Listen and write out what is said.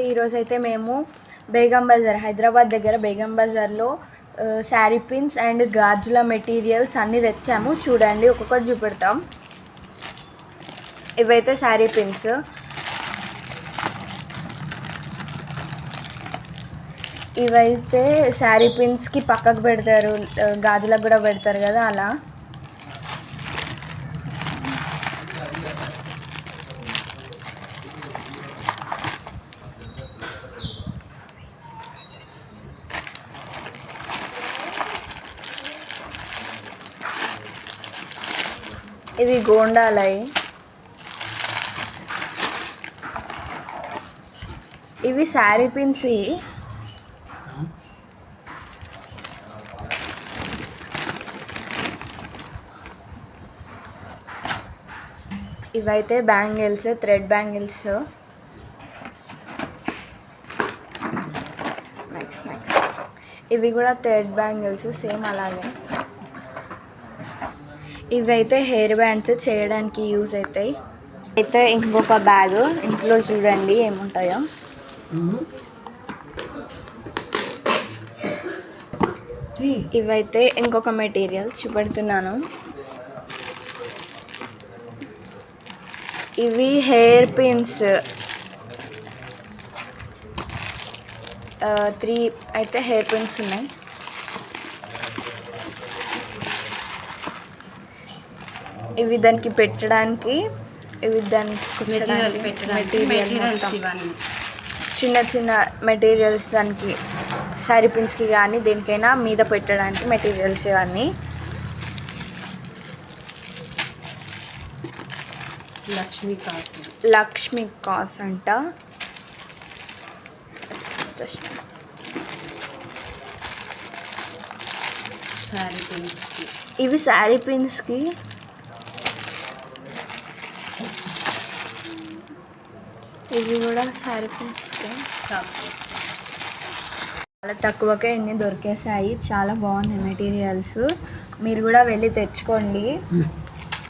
ఈరోజైతే మేము బేగం బజార్ హైదరాబాద్ దగ్గర బేగం బజార్లో sari pins and Gajula materials అన్నీ తెచ్చాము. చూడండి, ఒక్కొక్కటి చూపెడతాం. ఇవైతే శారీ పిన్స్, ఇవైతే శారీ పిన్స్కి పక్కకు పెడతారు, గాజులకు కూడా పెడతారు కదా అలా. ఇవి గోండాలయి, ఇవి శారీ పిన్స్. ఇవైతే బ్యాంగిల్స్, థ్రెడ్ బ్యాంగిల్స్. నెక్స్ట్ ఇవి కూడా థ్రెడ్ బ్యాంగిల్స్, సేమ్ అలాగే. ఇవైతే హెయిర్ బ్యాండ్స్ చేయడానికి యూజ్ అవుతాయి. అయితే ఇంకొక బ్యాగ్, ఇంట్లో చూడండి ఏముంటాయో. ఇవైతే ఇంకొక మెటీరియల్ చూపెడుతున్నాను. ఇవి హెయిర్ పిన్స్, 3 అయితే హెయిర్ పిన్స్ ఉన్నాయి. ఇవి దానికి పెట్టడానికి, ఇవి దానికి చిన్న చిన్న మెటీరియల్స్, దానికి శారీ పిన్స్కి కానీ దేనికైనా మీద పెట్టడానికి మెటీరియల్స్ ఇవన్నీ. లక్ష్మీ కాస్ అంట. ఇవి శారీ పిన్స్కి. ఇవి కూడా శారీ పిన్స్కి. చాలా తక్కువకే ఇన్ని దొరికేసాయి. చాలా బాగున్నాయి మెటీరియల్స్. మీరు కూడా వెళ్ళి తెచ్చుకోండి.